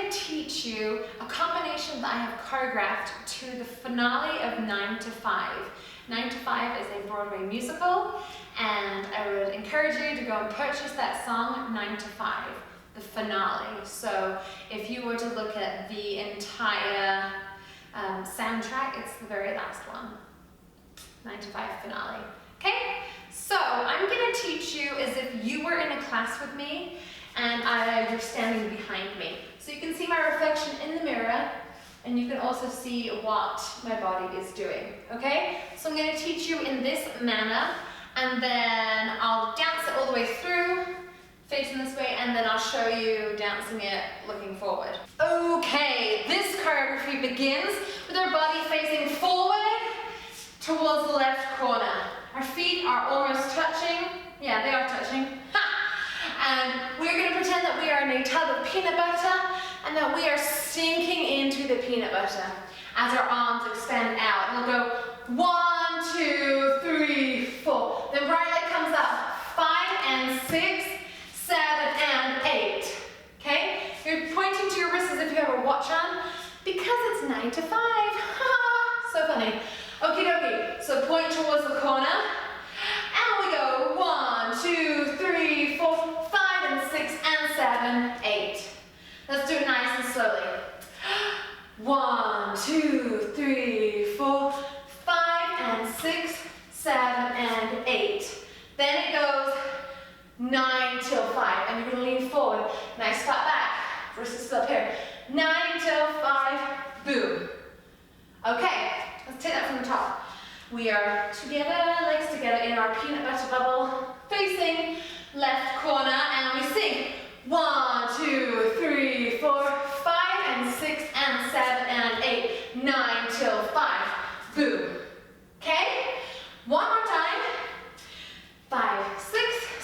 going to teach you a combination that I have choreographed to the finale of 9 to 5. 9 to 5 is a Broadway musical, and I would encourage you to go and purchase that song, 9 to 5, the finale. So if you were to look at the entire soundtrack, it's the very last one, 9 to 5 finale. Okay, so I'm going to teach you as if you were in a class with me and you're standing behind me. So you can see my reflection in the mirror, and you can also see what my body is doing, okay? So I'm going to teach you in this manner, and then I'll dance it all the way through, facing this way, and then I'll show you dancing it looking forward. Okay, this choreography begins with our body facing forward towards the left corner. Our feet are almost touching. Yeah, they are touching. Ha! And we're going to pretend that we are in a tub of peanut butter and that we are sinking into the peanut butter as our arms expand out. And we'll go 1, 2, 3, 4. Then right leg comes up. 5 and 6, 7 and 8. Okay? You're pointing to your wrists as if you have a watch on because it's 9 to 5. So funny. Okie dokie. So point towards the corner. And we go 1, 2, 3, 4, 5 and 6 and 7, 8. Let's do it nice and slowly. 1, 2, 3, 4, 5 and 6, 7 and 8. Then it goes 9 till 5, and you're going to lean forward. Nice flat back. Wrist is still up here. 9 till 5, boom. Okay, let's take that from the top. We are together, legs together in our peanut butter bubble, facing left corner, and we sing 1, 2, 3, 4, 5 and 6 and 7 and 8, 9 till 5, boom. Okay? One more time. 5, 6,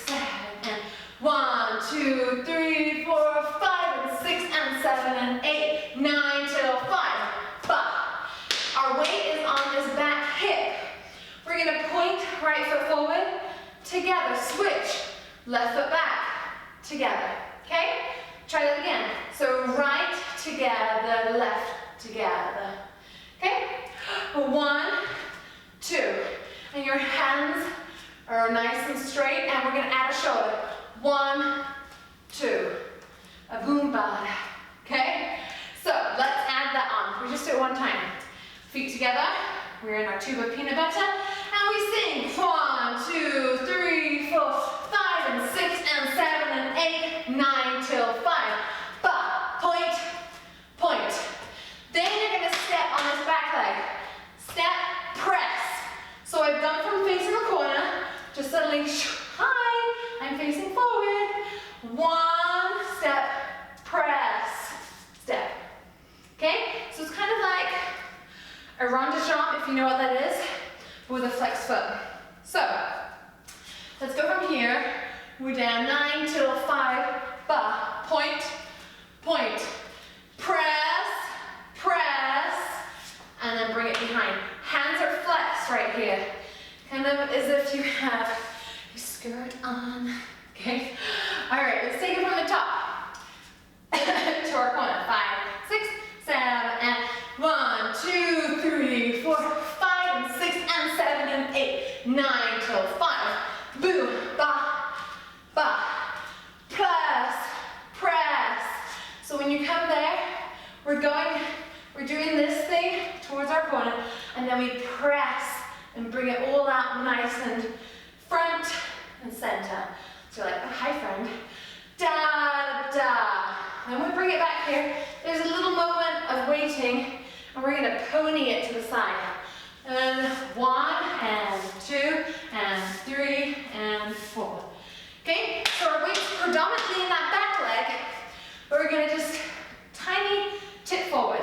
7, and 1, 2, 3, 4, 5 and 6 and 7 and 8, 9 till 5. But our weight is on this back hip. We're going to point right foot forward, together, switch, left foot back, together. Okay? Try that again. So right together, left together. Okay? 1, 2. And your hands are nice and straight, and we're going to add a shoulder. 1, 2. A boom bada. Okay? So let's add that on. We just do it one time. Feet together. We're in our tube of peanut butter, and we sing 1, 2, 3, 4, 5 and 6 and 7 and 8, 9 till 5. But point, point. Then you're going to step on this back leg. Step, press. So I've gone from facing the corner to suddenly, hi, I'm facing forward. 1 step, press, step. Okay? So it's kind of like a rond de jambe, if you know what that is, with a flex foot. So, let's go from here. We're down 9 till 5, ba, point, point, press, press, and then bring it behind. Hands are flexed right here, kind of as if you have your skirt on. Okay? All right, let's take it from the top to our corner. 5, 6, 7, and 1, 2, 3, 4, 5 and 6 and 7 and 8, 9 till 5. Boom, ba, ba, press, press. So when you come there, we're doing this thing towards our corner, and then we press and bring it all out nice and front and center. So you're like, oh, hi friend. Da, da. And we bring it back here. There's a little moment of waiting, and we're going to pony it to the side. And 1 and 2 and 3 and 4. Okay, so our weight's predominantly in that back leg, but we're going to just tiny tip forward.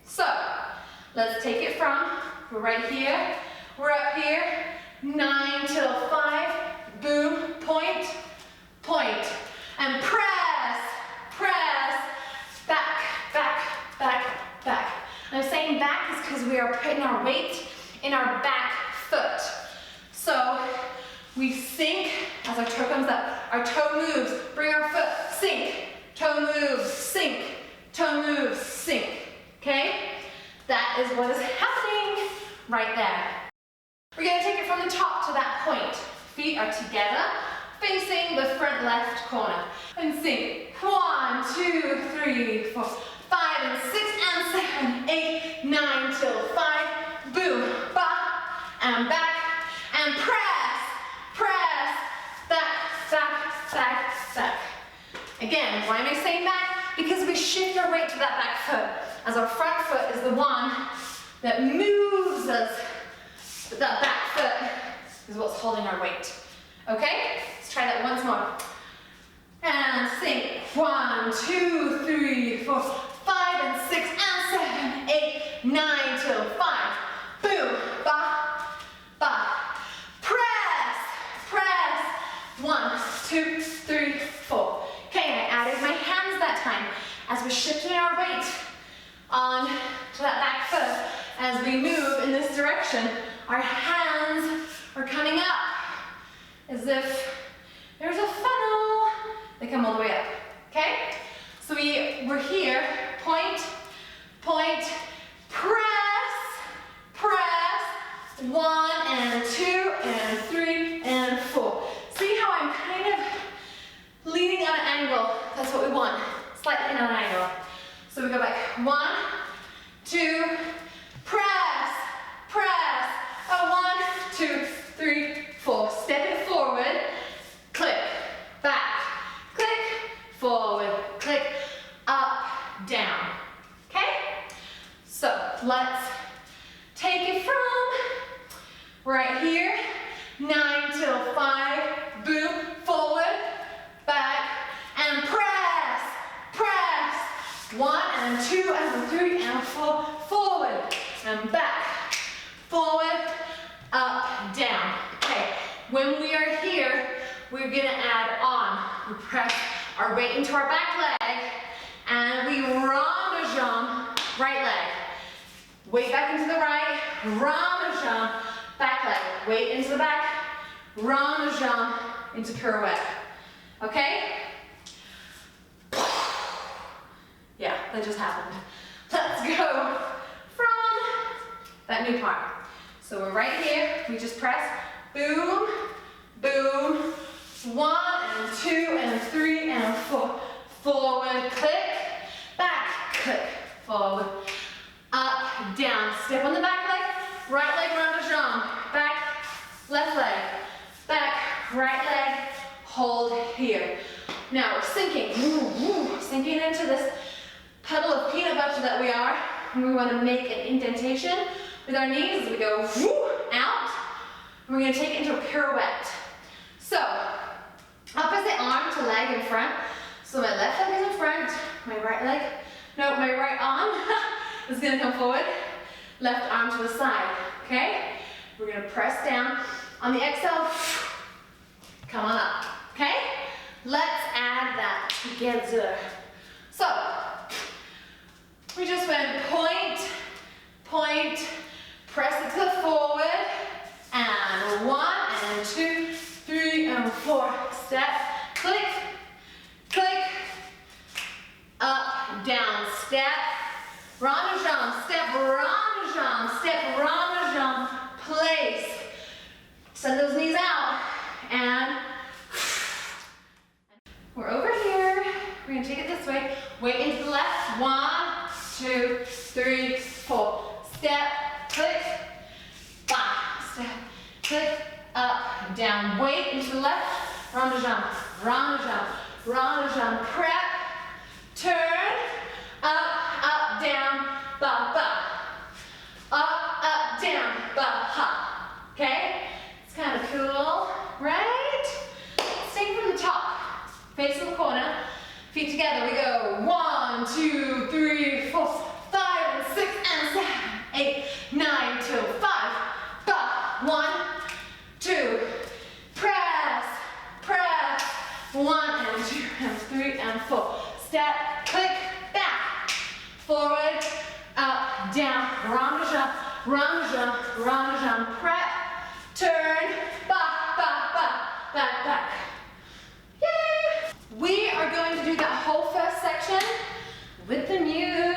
So let's take it from, we're right here, we're up here, 9 till 5, boom, point, point, and press, press, back, back, back, back. I'm saying back is because we are putting our weight in our back foot. So we sink as our toe comes up, our toe moves, bring our foot, sink, toe moves, sink, toe right there. We're going to take it from the top to that point. Feet are together, facing the front left corner. And sing 1, 2, 3, 4, 5 and 6 and 7, 8, 9 till 5. Boom, ba, and back, and press, press, back, back, back, back. Again, why am I saying back? Because we shift our weight to that back foot, as our front foot is the one that moves us, but that back foot is what's holding our weight. Okay? Let's try that once more. And sing 1, 2, 3, 4, 5 and 6 and 7, 8, 9 till 5. Boom, ba, ba. Press, press. 1, 2, 3, 4. Okay, I added my hands that time as we're shifting our weight on to that back foot. As we move in this direction, our hands are coming up as if there's a funnel. They come all the way up, okay? So we're here, point, point, press, press, 1 and 2 and 3 and 4. See how I'm kind of leaning on an angle? That's what we want, slightly on an angle. So we go back, 1, 2, press, press, 1, 2, 3, 4. Step it forward, click, back, click, forward, click, up, down. Okay? So let's take it from right here, 9 till 5, boom, forward, back, and press, press, 1 and 2 and 3 and 4, forward, and back, forward, up, down. Okay, when we are here, we're gonna add on. We press our weight into our back leg, and we rond de jambe, right leg. Weight back into the right, rond de jambe, back leg. Weight into the back, rond de jambe, into pirouette. Okay? Yeah, that just happened. Let's go from that new part. So we're right here, we just press, boom, boom, 1 and 2 and 3 and 4, forward, click, back, click, forward, up, down, step on the back leg, right leg round de jambe, back, left leg, back, right leg, hold here. Now we're sinking into this puddle of peanut butter that we are, and we want to make an indentation with our knees as we go out. And we're going to take it into a pirouette. So, opposite arm to leg in front. So my left leg is in front, my right arm is going to come forward, left arm to the side, okay? We're going to press down. On the exhale, come on up, okay? Let's add that together. So, we just went point, point, press it to the forward, and 1 and 2, 3 and 4, step, click, click, up, down, step, rond de jambe, step, rond de jambe, step, rond de jambe, place. Send those knees out, and we're over here. We're going to take it this way. Weight into the left. 1, 2, 3, 4. Step, click, back, step, click, up, down. Weight into the left. Rond de jambe, rond de jambe, rond de jambe. Prep, turn, up, down, ba, ba. Up, down, ba, ha. Okay? It's kind of cool, right? Let's take it from the top. Face in the corner. Feet together. We go 1, 2, 3, 4, 5 and 6 and 7, 8, 9 till 5. Ba. 1, 2. Press. Press. 1 and 2 and 3 and 4. Step. Click. Back. Forward. Up. Down. Rond de jambe. Rond de jambe. Rond de jambe. Prep. Turn. Ba. Ba. Ba. Back. Back. Yay! We are going to do that whole first section with the music.